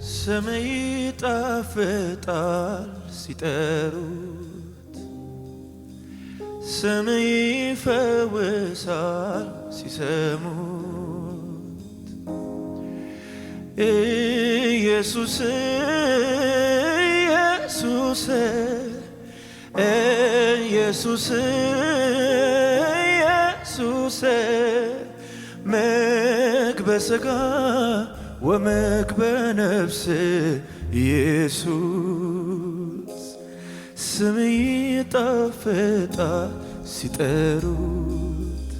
ስም ይጣፍጣል ሲጠሩት፣ ስም ይፈውሳል ሲሰሙት። ኢየሱስ ኢየሱስ ኢየሱስ ኢየሱስ ምግበ ሥጋ ወምግበ ነፍስ ኢየሱስ ስም ይጣፍጣል ሲጠሩት፣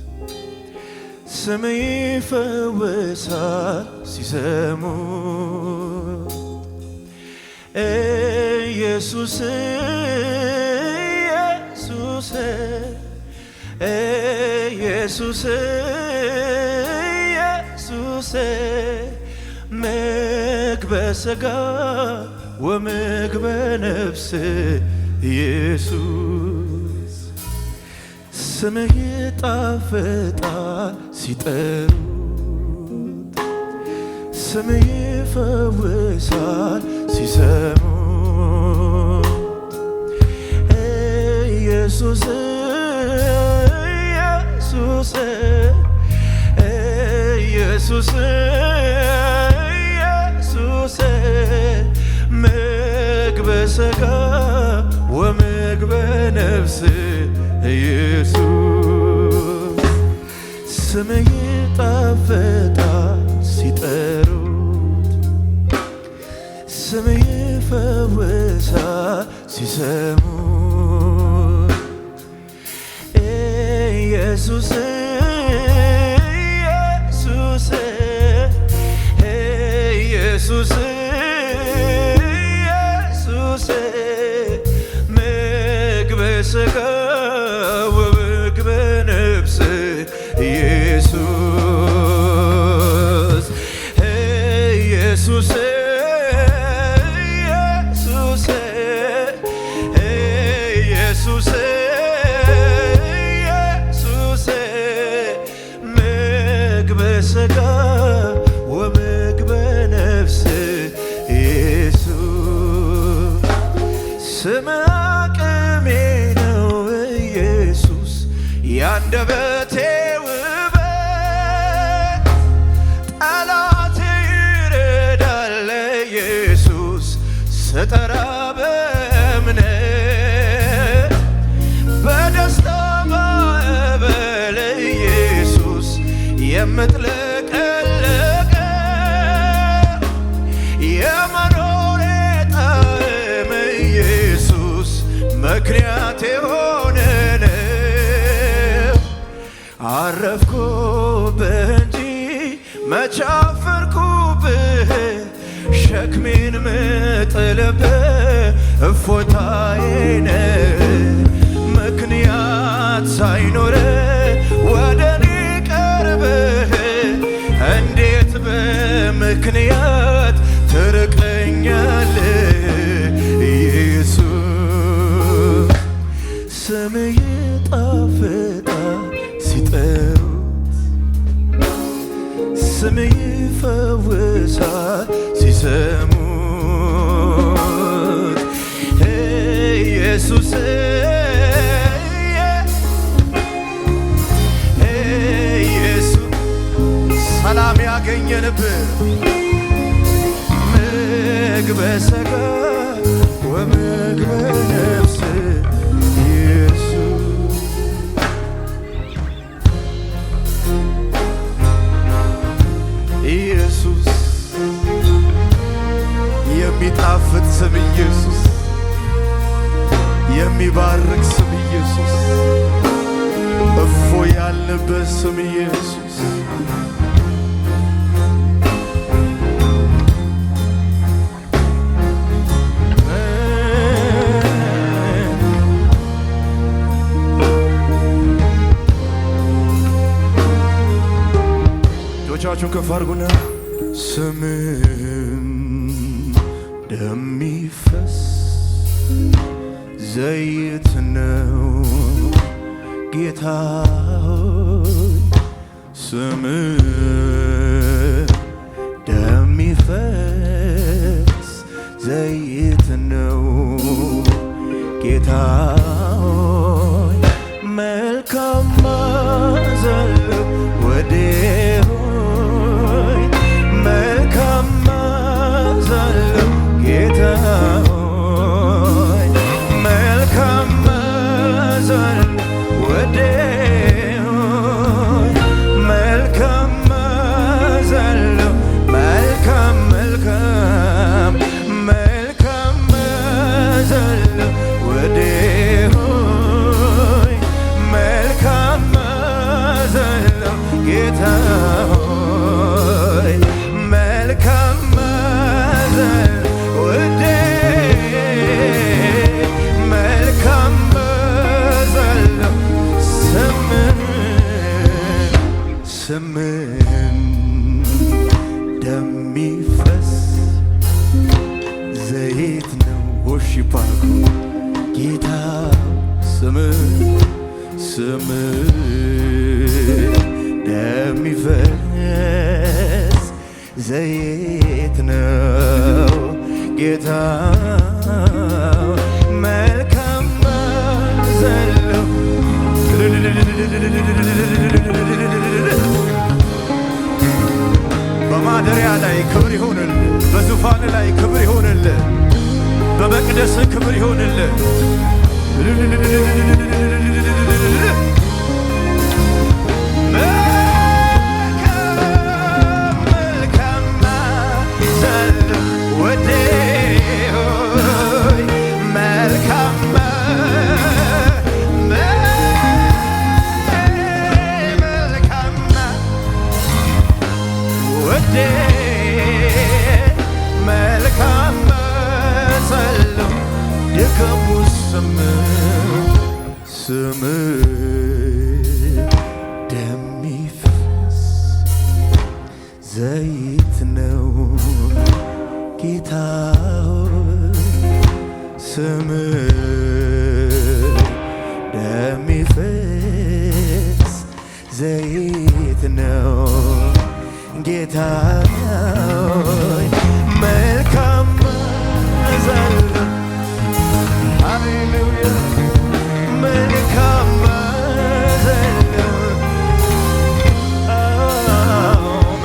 ስም ይፈውሳል ሲሰሙት። ኢየሱስ ኢየሱስ ኢየሱስ ኢየሱስ ምግበ ሥጋ ወምግበ ነፍስ ኢየሱስ ስም ይጣፍጣል ሲጠሩት፣ ስም ይፈውሳል ሲሰሙት። ኢየሱስ ኢየሱስ ኢየሱስ ኢየሱስ ምግበ ሥጋ ወምግበ ነፍስ ኢየሱስ ስም ይጣፍጣል ሲጠሩት፣ ስም ይፈውሳል ሲሰሙት። ኢየሱስ ኢየሱስ ኢየሱስ ኢየሱስ ምግበ ሥጋ ወምግበ ነፍስ ኢየሱስ ኢየሱስ ኢየሱስ ኢየሱስ ኢየሱስ ምግበ ሥጋ ወምግበ ነፍስ ኢየሱስ ስም አቅሜ ነው ኢየሱስ ያንደበቴ ውበት፣ ጠላቴ ይረዳል ኢየሱስ ስጠራ በእምነት፣ በደስታ ማዕበል ኢየሱስ የምትለቀለቀ የመኖሬ ጣዕም ኢየሱስ ምክንያት የሆነን አረፍኩብህ እንጂ መች አፈርኩብህ፣ ሸክሜን ምጥልብህ እፎይታዬ ነህ። ምክንያት ሳይኖር ወደ እኔ ቀርበህ እንዴት በምክንያት ትርቀኛለህ? ኢየሱስ ስም ይጣፍጣል ሲጠሩት፣ ስም ይፈውሳል ሲሰሙት። ኢየሱስ ኢየሱስ ሰላም ያገኘንብህ ምግበ ሥጋ ወምግበ ነፍስ ኢየሱስ ኢየሱስ የሚጣፍጥ ስም ኢየሱስ፣ የሚባርክ ስም ኢየሱስ፣ እፎ ያለበት ስም ኢየሱስ እጆቻችሁን ከፍ አድርጉና ስምም እንደሚፈስ ዘይት ነው ጌታ ሆይ፣ ስምህ እንደሚፈስ ጌታ ሆይ መልካም መዓዛ አለው ወዴት ሆይ መልካም መዓዛ አለው ጌታ ሆይ መልካም መዓዛ አለው ወዴት ሆይ መልካም መዓዛ አለው መልካም መልካም መልካም መዓዛ አለው ወዴት ሆይ መልካም መዓዛ አለው ጌታ ሆይ መልካም መዓዛ አለው ወዴት መልካም መዓዛ አለው ስምህን እንደሚፈስ ዘይት ነው ወሽፓኩ ጌታ ስምህ እንደሚፈስ ዘይት ነው ጌታ መልካም መዓዛ አለው በማደሪያ ላይ ክብር ይሁንልህ፣ በዙፋን ላይ ክብር ይሁንልህ፣ በመቅደስ ክብር ይሁንልህ። መልካም መዓዛ አለው ወዴት ሆይ መልካም መልካም መዓዛ አለው ድካሙ ስምህ እንደሚፈስ ዘይት ነው ጌታ ሆይ ስምህ እንደሚፈስ ዘይት ነው ጌታ ሆይ መልካም መዓዛ አለው ሃሌሉያ መልካም መዓዛ አለው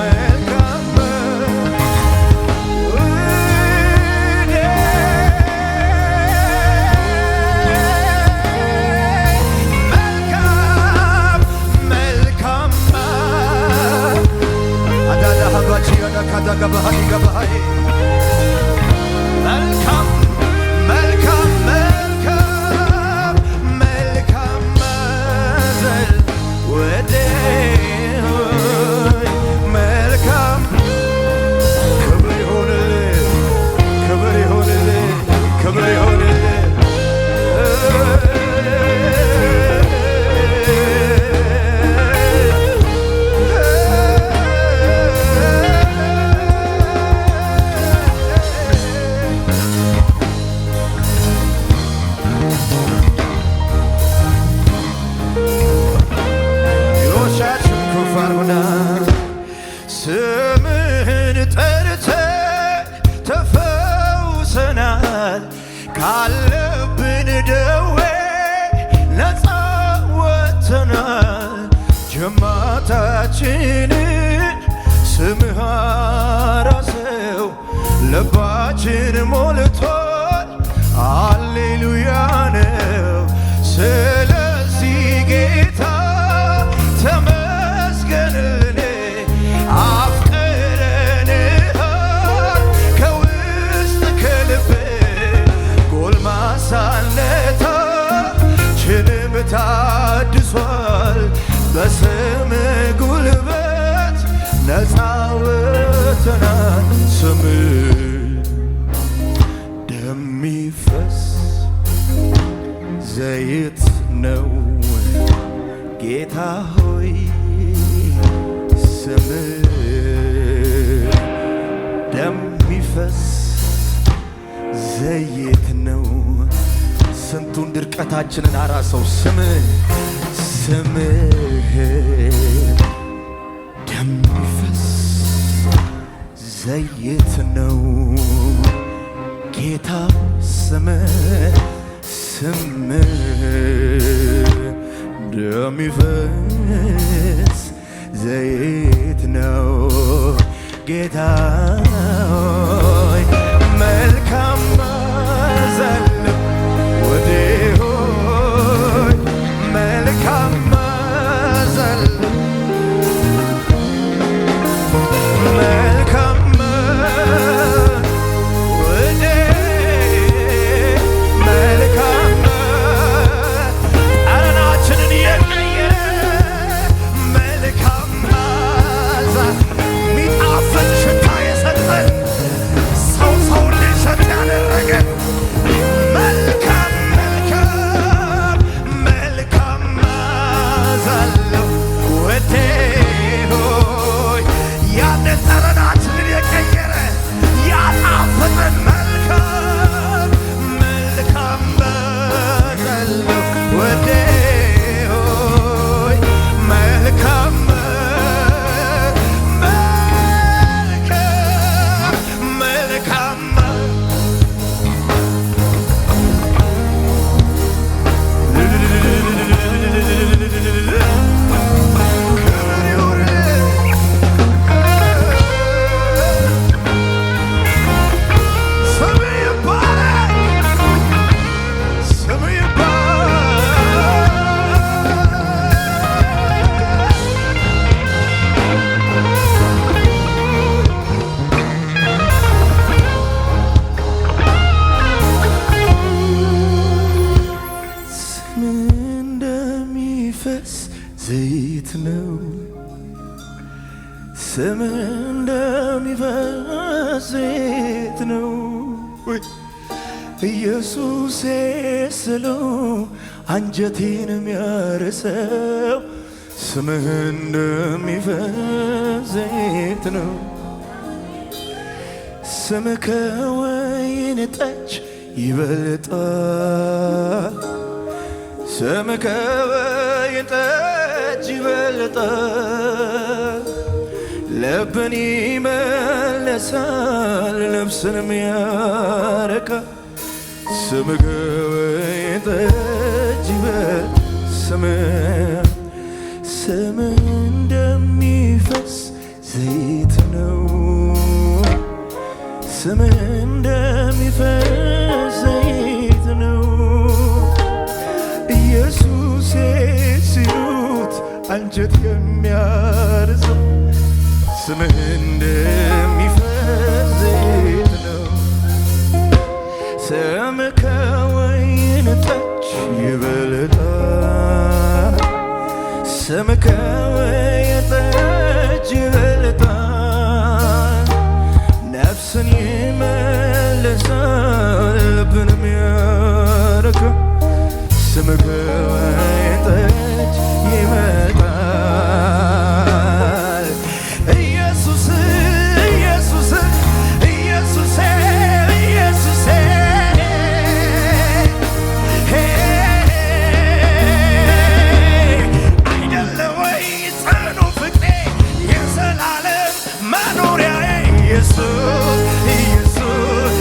መልካም ስምህን ጠርተን ተፈውሰናል ካለብን ደዌ ነፃ ወጥተናል ጅማታችንን ስምህ አራሰው ልባችን ሞልቷል ሃሌሉያ ነው ስለዚህ ጌታ ተመስገንልን አፍቅረንሃል ከውስጥ ከልብ ጎልማሳነታችንም ታድሷል በስምህ ጉልበት ነፃ ወጥተናል ስምህ እንደሚፈስ ዘይት ነው ጌታ ሆይ ስምህ እንደሚፈስ ዘይት ነው ስንቱን ድርቀታችንን አራሰው ስምህ እንደሚፈስ ዘይት ነው ጌታ ስምህ ስምህ እንደሚፈስ ዘይት ነው ጌታ ሆይ መልካም መዓዛ አለው ወዴ ሆይ መልካም መዓዛ አለው መልካም ወዴ መልካም ጠረናችንን የቀየረ መልካም መዓዛ የሚጣፍጥ ሽታ የሰጠን ሰው እንዲሸት ያደረገን መልካም መልካም መዓዛ አለው ወዴ ሆይ ያንን ጠረናችንን የቀየረ ያጣፈጠን መልካም መዓዛ አለው ወዴ ሆይ መልካም ዘይት ነው ስምህ እንደሚፈስ ዘይት ነው ኢየሱሴ ስለው አንጀቴን የሚያርሰው ስምህ እንደሚፈስ ዘይት ነው ስምህ ከወይን ጠጅ ይበልጣል ስምህ ከወይን ጠጅ ይበልጣል ልብን ይመልሳል ነፍስንም ያረካል ስምህ ከወይን ጠጅ ይበልጣል ስምህ እንደሚፈስ ዘይት ነው ስምህ እንደሚፈስ ዘይት ነው ኢየሱሴ ሲሉት አንጀት የሚያርሰው ስምህ እንደሚፈስ ዘይት ነው ስምህ ከወይን ጠጅ ይበልጣል ስምህ ከወይን ጠጅ ይበልጣል ነፍስን ይመልሳል ልብንም ያረካል ስምህ ከወይን ጠጅ ይበልጣል ኢየሱስ ኢየሱስ ኢየሱስ ኢየሱስ አይደለ ወይ ጽኑ ፍቅሬ የዘላለም መኖሪያዬ ኢየሱስ ኢየሱስ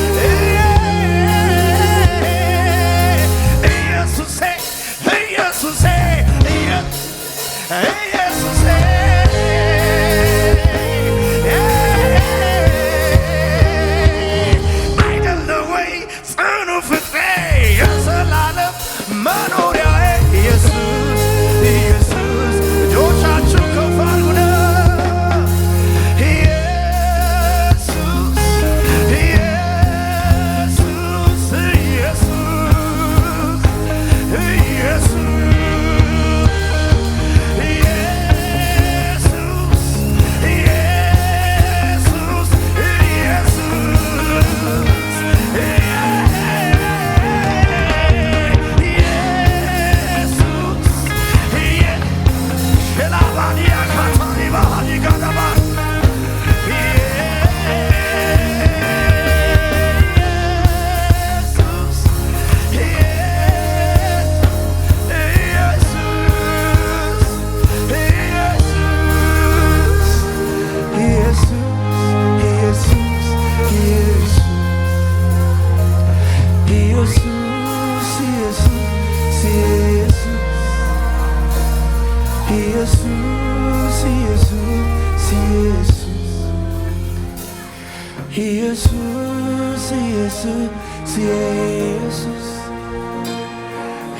ኢየሱስ ኢየሱስ ኢየሱስ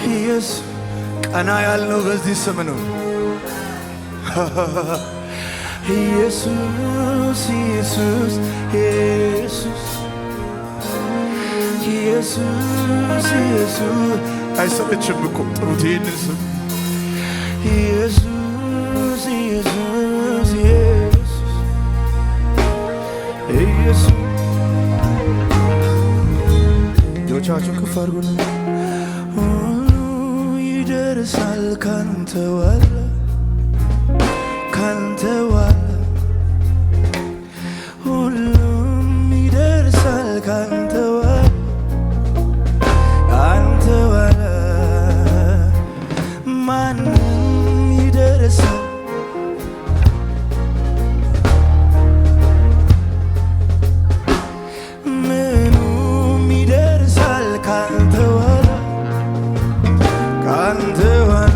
ኢየሱስ ቀና ያልነው በዚህ ስም ነው። ኢየሱስ ኢየሱስ ኢየሱስ ኢየሱስ ኢየሱስ አይሰለችም እኮ ጥሩት ይህንን ስም ኢየሱስ ኢየሱስ ኢየሱስ ኢየሱስ እጆቻችሁን ከፍ አድርጉና ይደርሳል ካንተ ዋላ ካንተ ዋላ ሁሉም ይደርሳል ካንተ ዋላ ካንተ ዋላ ማንም ይደርሳል ምኑም ይደርሳል ካንተ ዋላ ካንተ ዋላ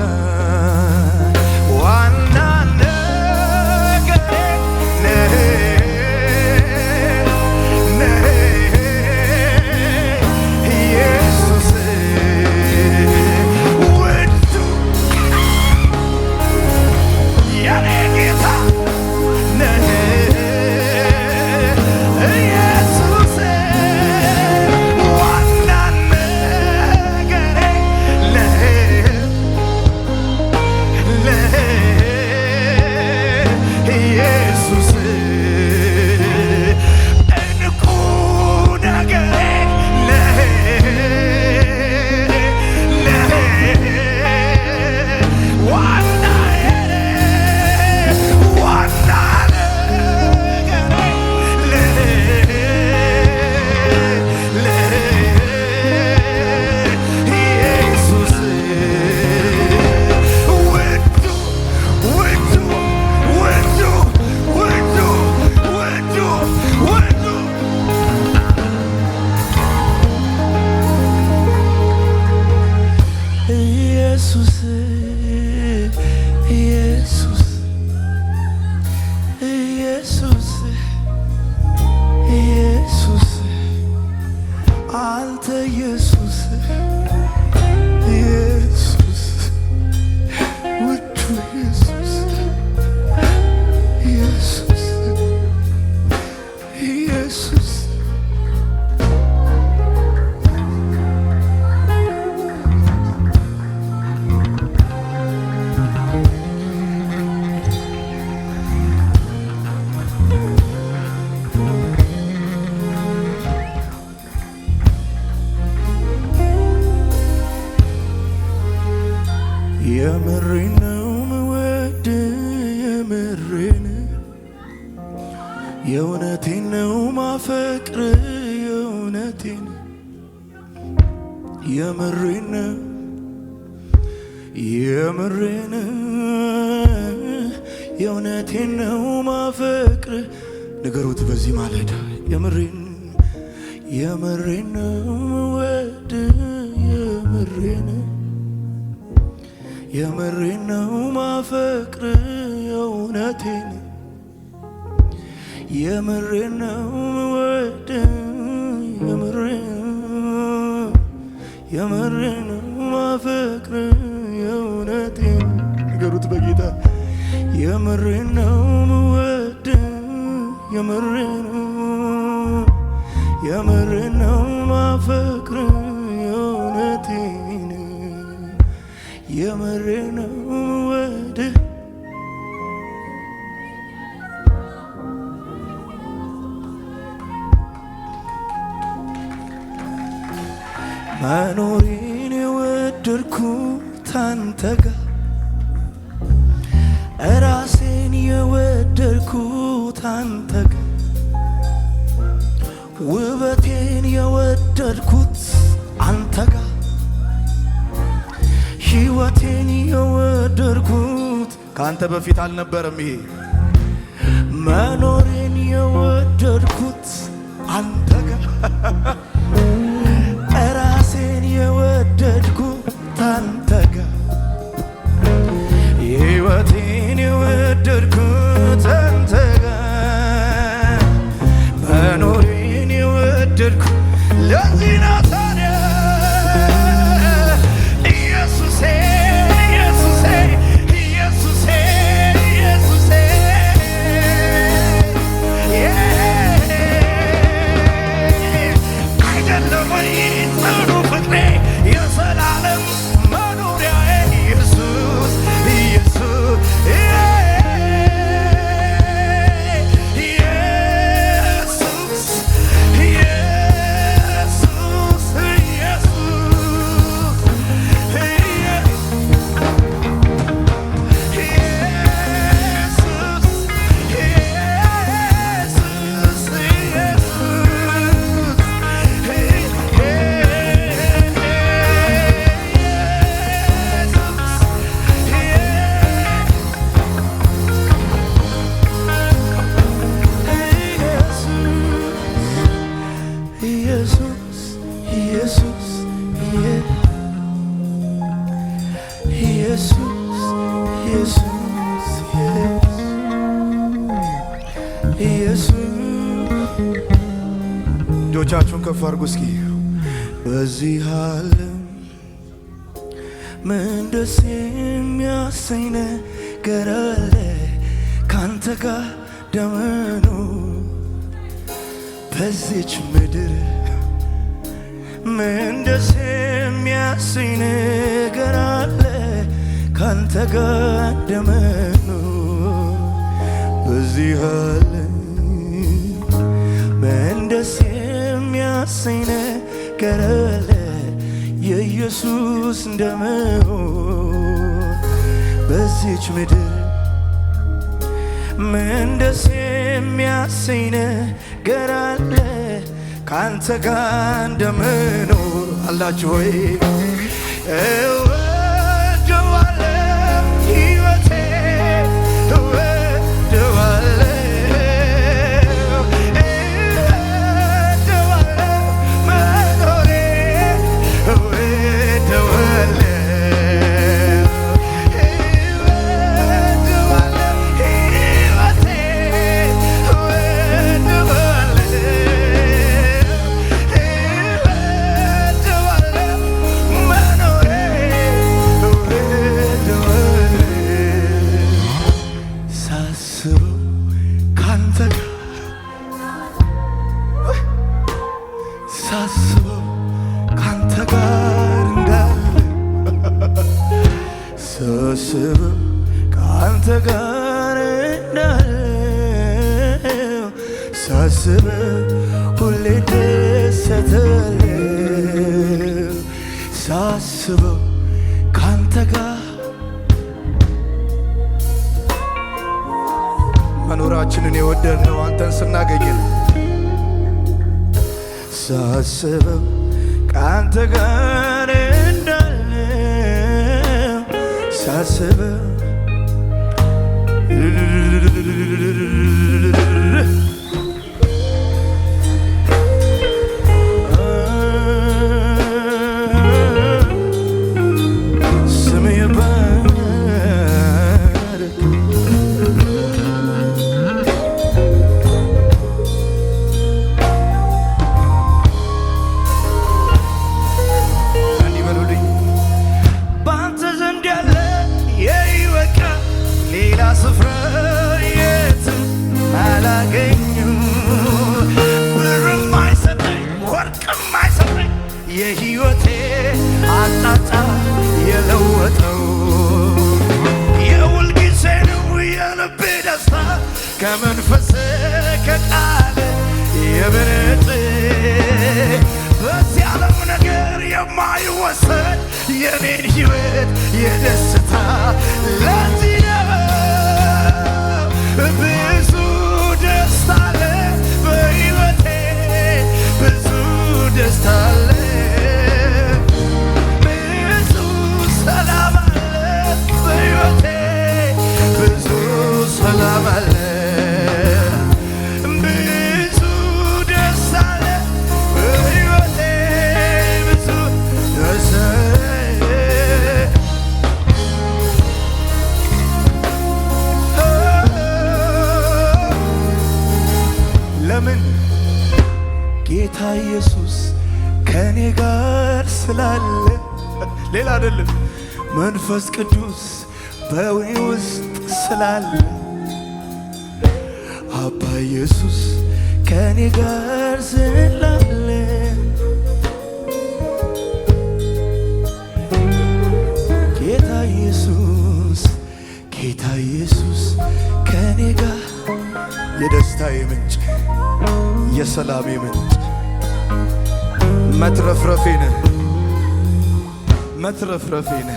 የምሬን ነው ምወድ የምሬን የእውነቴን ነው ማፈቅር የእውነቴን የምሬን ነው የምሬን የእውነቴን ነው ማፈቅር ንገሩት በዚህ ማለዳ የምሬን የምሬን ነው ምወድ የምሬን የምሬን ነው ማፈቅር የእውነቴን የምሬን ነው ምወድ የምሬን ነው ማፈቅር የእውነቴን ንገሩት በጌታ የምሬን ነው ምወድ የምሬን ነው ማፈቅር የእውነቴን የምሬን ነው ምወድ መኖሬን የወደድኩት አንተ ጋር እራሴን የወደድኩት አንተ ጋር ውበቴን የወደድኩት አንተ ጋር ሕይወቴን የወደድኩት ካንተ በፊት አልነበረም። ይሄ መኖሬን የወደድኩት አንተ ጋር ራሴን የወደድኩት አንተ ጋር ሕይወቴን የወደድኩት አንተ ጋር መኖሬን ወደድኩ ለዚህ ነው ታዲያ ኢየሱሴ ኢየሱሴ ኢየሱሴ ኢየሱሴ አይደለም ወይ ጥሩ ፍቅሬ የዘላለም መኖሪያዬ ኢየሱስ ኢየሱስ እጆቻችሁን ከፍ አድርጉ እስኪ። በዚህ ዓለም ምን ደስ የሚያሰኝ ነገር አለ ካንተ ጋር ደመኑ በዚች ምድር ምን ደስ የሚያሰኝ ነገር አለ ካንተ ጋር ደመኑ በዚህ ዓለም ምን ደስ የሚያሰኝ ነገር አለ የኢየሱስ እንደመሆን በዚች ምድር ምን ደስ የሚያሰኝ ነገር አለ ካንተ ጋር እንደመኖር አላችሁ ሆይ እወደዋለሁ ሕይወቴ ሳስበው ካንተ ጋር እንዳለ ሳስበው ካንተ ጋር እንዳለ ሳስበው ሁሌ ደሰታለሁ ሳስበው ካንተ ጋር መኖራችንን የወደድነው አንተን ስናገኝ ሳስበው ካንተ ጋር እንዳለው ሳስበው ስፍራ የትም አላገኝም ብርም አይሰጠኝ ወርቅም አይሰጠኝ የሕይወቴ አቅጣጫ የለወጠው የሁልጊዜ ነው የልቤ ደስታ ከመንፈስ ከቃል የበለጠ በዚህ ዓለም ነገር የማይወሰድ የኔን ሕይወት የደስታ ለዚህ ብዙ ደስታ አለ በሕይወቴ ብዙ ደስታ አለ ብዙ ሰላም አለ በሕይወቴ ብዙ ሰላም አለ ብዙ ደስታ አለ በሕይወቴ ብዙ ደስታ ጌታ ኢየሱስ ከኔ ጋር ስላለ ሌላ አይደለም መንፈስ ቅዱስ በውኔ ውስጥ ስላለ አባ ኢየሱስ ከኔ ጋር ስላለ ጌታ ኢየሱስ ከኔ ጋር የደስታዬ ምንጭ የሰላሜ ምንጭ መትረፍረፌነ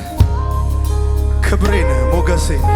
ክብሬነ ሞገሴነ